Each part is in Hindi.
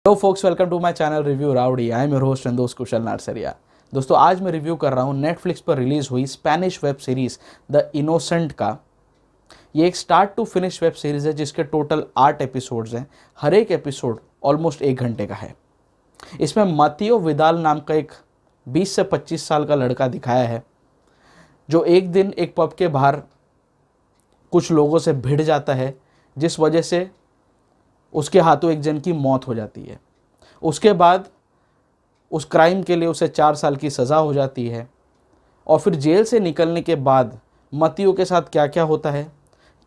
Hello folks, welcome to my channel Review Rowdy. I am your host and दोस्त कुशल नारसरिया। दोस्तों, आज मैं रिव्यू कर रहा हूँ नेटफ्लिक्स पर रिलीज हुई Spanish web series The Innocent का। ये एक start to finish web series है जिसके टोटल 8 एपिसोड्स हैं। हर एक एपिसोड ऑलमोस्ट 1 घंटे का है। इसमें मातियो विदाल नाम का एक 20 से 25 साल का लड़का दिखाया है जो एक दिन एक पब के बाहर कुछ लोगों से भिड़ जाता है, जिस वजह से उसके हाथों एक जन की मौत हो जाती है। उसके बाद उस क्राइम के लिए उसे 4 साल की सज़ा हो जाती है। और फिर जेल से निकलने के बाद मतियो के साथ क्या क्या होता है,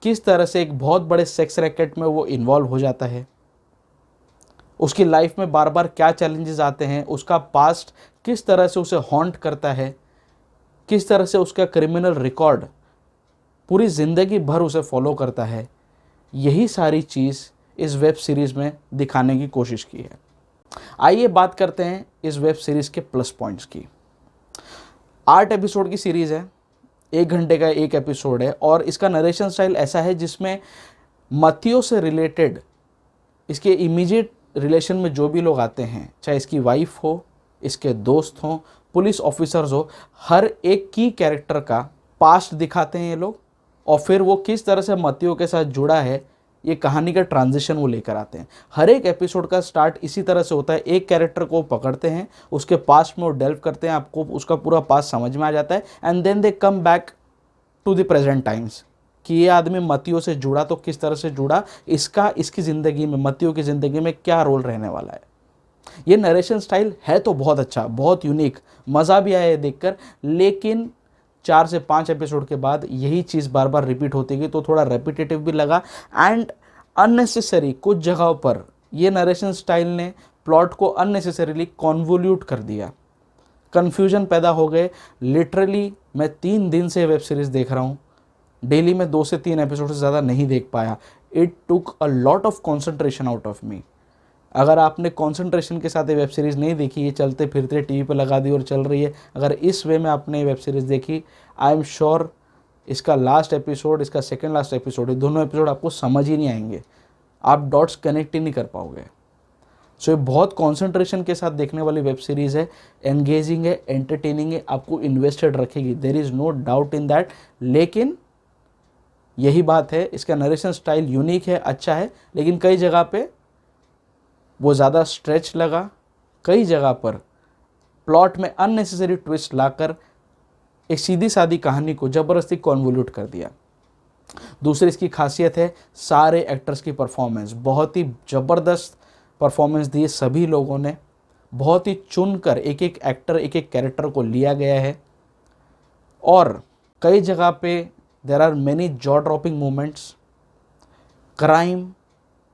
किस तरह से एक बहुत बड़े सेक्स रैकेट में वो इन्वॉल्व हो जाता है, उसकी लाइफ में बार बार क्या चैलेंजेस आते हैं, उसका पास्ट किस तरह से उसे हॉन्ट करता है, किस तरह से उसका क्रिमिनल रिकॉर्ड पूरी ज़िंदगी भर उसे फॉलो करता है, यही सारी चीज़ इस वेब सीरीज़ में दिखाने की कोशिश की है। आइए बात करते हैं इस वेब सीरीज़ के प्लस पॉइंट्स की। 8 एपिसोड की सीरीज़ है, 1 घंटे का एक एपिसोड है और इसका नरेशन स्टाइल ऐसा है जिसमें मतियो से रिलेटेड, इसके इमीडिएट रिलेशन में जो भी लोग आते हैं, चाहे इसकी वाइफ हो, इसके दोस्त हों, पुलिस ऑफिसर्स हो, हर एक की कैरेक्टर का पास्ट दिखाते हैं ये लोग। और फिर वो किस तरह से मतियो के साथ जुड़ा है, ये कहानी का ट्रांजिशन वो लेकर आते हैं। हर एक एपिसोड का स्टार्ट इसी तरह से होता है। एक कैरेक्टर को पकड़ते हैं, उसके पास्ट में वो डेल्व करते हैं, आपको उसका पूरा पास्ट समझ में आ जाता है and then they come back to the present times कि ये आदमी मतियो से जुड़ा तो किस तरह से जुड़ा, इसकी ज़िंदगी में, मतियो की ज़िंदगी में क्या रोल रहने वाला है। ये नरेशन स्टाइल है तो बहुत अच्छा, बहुत यूनिक, मज़ा भी आया है देखकर। लेकिन 4 से 5 एपिसोड के बाद यही चीज़ बार बार रिपीट होती गई तो थोड़ा रेपिटेटिव भी लगा एंड अननेसेसरी। कुछ जगहों पर ये नरेशन स्टाइल ने प्लॉट को अननेसेसरीली कॉन्वोल्यूट कर दिया, कन्फ्यूजन पैदा हो गए। लिटरली मैं 3 दिन से वेब सीरीज़ देख रहा हूँ, डेली में 2 से 3 एपिसोड से ज़्यादा नहीं देख पाया। It took a lot of concentration out of me. अगर आपने कंसंट्रेशन के साथ ये वेब सीरीज़ नहीं देखी, ये चलते फिरते टीवी पे लगा दी और चल रही है, अगर इस वे में आपने ये वेब सीरीज़ देखी, आई एम श्योर इसका लास्ट एपिसोड, इसका सेकंड लास्ट एपिसोड, ये दोनों एपिसोड आपको समझ ही नहीं आएंगे, आप डॉट्स कनेक्ट ही नहीं कर पाओगे। सो ये बहुत कंसंट्रेशन के साथ देखने वाली वेब सीरीज़ है, एंगेजिंग है, एंटरटेनिंग है, आपको इन्वेस्टेड रखेगी, there is no doubt in that. लेकिन यही बात है, इसका नरेशन स्टाइल यूनिक है, अच्छा है, लेकिन कई जगह पे वो ज़्यादा स्ट्रेच लगा। कई जगह पर प्लॉट में अननेसेसरी ट्विस्ट लाकर एक सीधी सादी कहानी को ज़बरदस्ती कॉन्वोल्यूट कर दिया। दूसरी इसकी खासियत है सारे एक्टर्स की परफॉर्मेंस, बहुत ही ज़बरदस्त परफॉर्मेंस दी सभी लोगों ने। बहुत ही चुनकर एक एक एक्टर, एक एक कैरेक्टर को लिया गया है और कई जगह पे there are many jaw dropping moments. Crime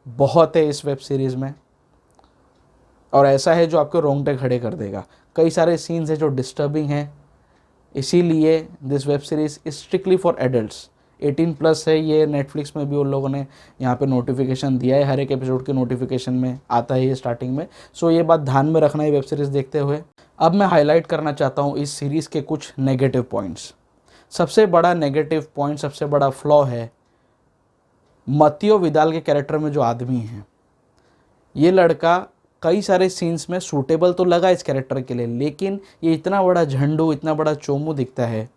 बहुत है इस वेब सीरीज़ में और ऐसा है जो आपके रोंगटे खड़े कर देगा। कई सारे सीन्स हैं जो डिस्टर्बिंग हैं, इसीलिए this web series is strictly for adults. 18+ है। ये नेटफ्लिक्स में भी उन लोगों ने यहाँ पे नोटिफिकेशन दिया है, हर एक एपिसोड के नोटिफिकेशन में आता है ये स्टार्टिंग में। सो ये बात ध्यान में रखना है वेब सीरीज़ देखते हुए। अब मैं हाईलाइट करना चाहता हूँ इस सीरीज़ के कुछ नेगेटिव पॉइंट्स। सबसे बड़ा नेगेटिव पॉइंट, सबसे बड़ा फ्लॉ है मतियो विदाल के कैरेक्टर में जो आदमी है। ये लड़का कई सारे सीन्स में सूटेबल तो लगा इस कैरेक्टर के लिए, लेकिन ये इतना बड़ा झंडू, इतना बड़ा चोमू दिखता है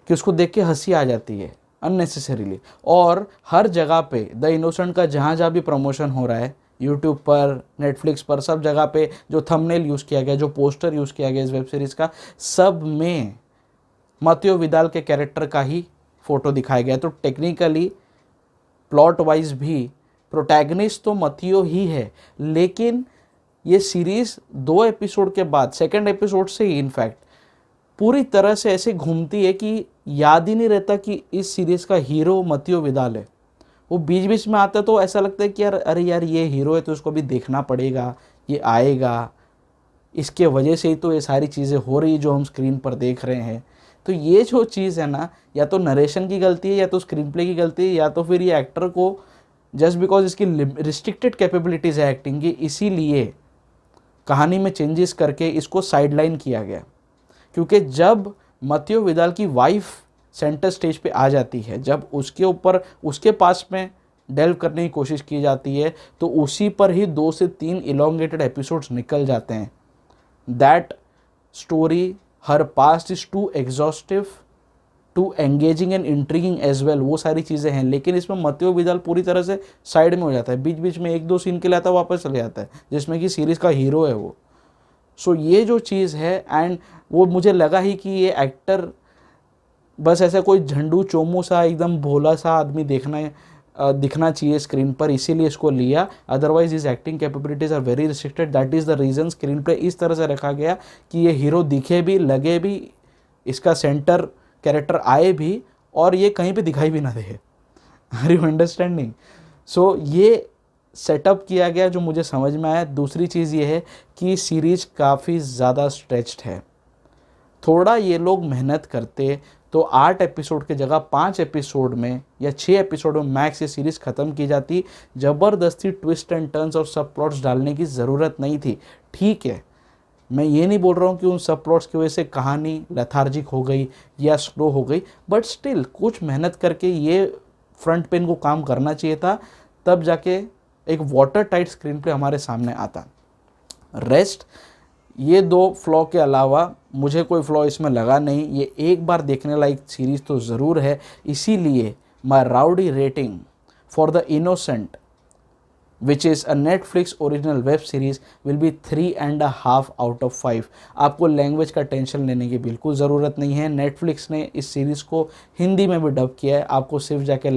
कि उसको देख के हंसी आ जाती है अननेसेसरीली। और हर जगह पे द इनोसेंट का जहाँ जहाँ भी प्रमोशन हो रहा है, यूट्यूब पर, नेटफ्लिक्स पर, सब जगह पे जो थंबनेल यूज़ किया गया, जो पोस्टर यूज़ किया गया इस वेब सीरीज़ का, सब में मतियो विदाल के कैरेक्टर का ही फ़ोटो दिखाया गया। तो टेक्निकली प्लॉट वाइज भी प्रोटैगनिस्ट तो मतियो ही है, लेकिन ये सीरीज़ 2 एपिसोड के बाद, सेकंड एपिसोड से ही इनफैक्ट पूरी तरह से ऐसे घूमती है कि याद ही नहीं रहता कि इस सीरीज़ का हीरो मतियो विदाल है। वो बीच बीच में आता तो ऐसा लगता है कि यार, अरे यार ये हीरो है तो इसको भी देखना पड़ेगा, ये आएगा, इसके वजह से ही तो ये सारी चीज़ें हो रही जो हम स्क्रीन पर देख रहे हैं। तो ये जो चीज़ है ना, या तो नरेशन की गलती है, या तो स्क्रीन प्ले की गलती है, या तो फिर ये एक्टर को जस्ट बिकॉज इसकी रिस्ट्रिक्टेड कैपेबिलिटीज़ है एक्टिंग की, इसीलिए कहानी में चेंजेस करके इसको साइडलाइन किया गया। क्योंकि जब मतियो विदाल की वाइफ सेंटर स्टेज पे आ जाती है, जब उसके ऊपर, उसके पास में डेल्व करने की कोशिश की जाती है तो उसी पर ही 2 से 3 इलोंगेटेड एपिसोड्स निकल जाते हैं. That story, her past is too exhaustive, too engaging and intriguing as well, वो सारी चीज़ें हैं. लेकिन इसमें मत्यो विदाल पूरी तरह से साइड में हो जाता है, बीच बीच में 1-2 सीन के लिए आता है, वापस चले जाता है, जिसमें कि सीरीज़ का हीरो है वो. सो ये जो चीज़ है, एंड वो मुझे लगा ही कि ये एक्टर बस ऐसा कोई झंडू चोमू सा एकदम भोला सा आदमी दिखना चाहिए स्क्रीन पर, इसीलिए इसको लिया. Otherwise is acting capabilities are very restricted. That is the reason screenplay इस तरह से रखा गया कि ये हीरो दिखे भी, लगे भी, इसका सेंटर कैरेक्टर आए भी, और ये कहीं पे दिखाई भी ना दे. Are you understanding? सो ये सेटअप किया गया जो मुझे समझ में आया. दूसरी चीज़ ये है कि सीरीज काफ़ी ज़्यादा स्ट्रेच्ड है. थोड़ा ये लोग मेहनत करते तो 8 एपिसोड की जगह 5 एपिसोड में या 6 एपिसोड में मैक्स ये सीरीज़ ख़त्म की जाती. ज़बरदस्ती ट्विस्ट एंड टर्न्स और सब प्लॉट्स डालने की ज़रूरत नहीं थी. ठीक है, मैं ये नहीं बोल रहा हूँ कि उन सब प्लॉट्स की वजह से कहानी लेथार्जिक हो गई या स्लो हो गई, बट स्टिल कुछ मेहनत करके ये फ्रंट पेन को काम करना चाहिए था, तब जाके एक वाटर टाइट स्क्रीन प्ले हमारे सामने आता. रेस्ट, ये 2 फ्लॉ के अलावा मुझे कोई फ्लॉ इसमें लगा नहीं. ये एक बार देखने लायक सीरीज़ तो ज़रूर है. इसीलिए my rowdy rating for the innocent, which is a Netflix original web series, will be 3.5 out of 5. आपको लैंग्वेज का टेंशन लेने की बिल्कुल ज़रूरत नहीं है. नेटफ्लिक्स ने इस सीरीज़ को हिंदी में भी डब किया है. आपको सिर्फ जाके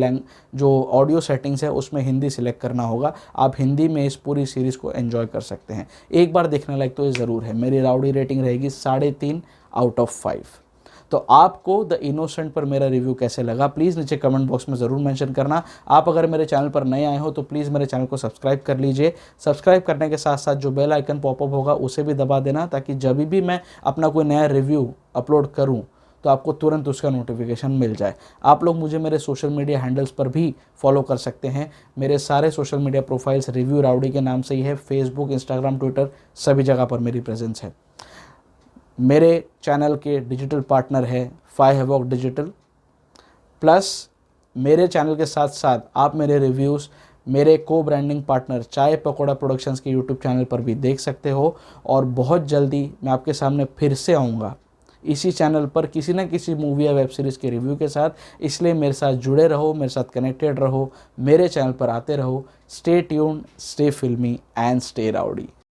जो ऑडियो सेटिंग्स है उसमें हिंदी सिलेक्ट करना होगा. आप हिंदी में इस पूरी सीरीज़ को एंजॉय कर सकते हैं. एक बार देखने लायक तो ये ज़रूर है. मेरी राउडी रेटिंग रहेगी 3.5 out of 5. तो आपको द इनोसेंट पर मेरा रिव्यू कैसे लगा, प्लीज़ नीचे कमेंट बॉक्स में ज़रूर मेंशन करना. आप अगर मेरे चैनल पर नए आए हो तो प्लीज़ मेरे चैनल को सब्सक्राइब कर लीजिए. सब्सक्राइब करने के साथ साथ जो बेल आइकन पॉपअप होगा उसे भी दबा देना, ताकि जब भी मैं अपना कोई नया रिव्यू अपलोड करूं तो आपको तुरंत उसका नोटिफिकेशन मिल जाए. आप लोग मुझे मेरे सोशल मीडिया हैंडल्स पर भी फॉलो कर सकते हैं. मेरे सारे social media profiles review rowdy के नाम से ही है. फेसबुक, इंस्टाग्राम, ट्विटर, सभी जगह पर मेरी प्रेजेंस है. मेरे चैनल के डिजिटल पार्टनर है फाई हैवॉक डिजिटल. प्लस मेरे चैनल के साथ साथ आप मेरे रिव्यूज़ मेरे को ब्रांडिंग पार्टनर चाय पकौड़ा प्रोडक्शंस के यूट्यूब चैनल पर भी देख सकते हो. और बहुत जल्दी मैं आपके सामने फिर से आऊँगा इसी चैनल पर किसी न किसी मूवी या वेब सीरीज़ के रिव्यू के साथ. इसलिए मेरे साथ जुड़े रहो, मेरे साथ कनेक्टेड रहो, मेरे चैनल पर आते रहो. स्टे ट्यून्ड, स्टे फिल्मी एंड स्टे राउडी.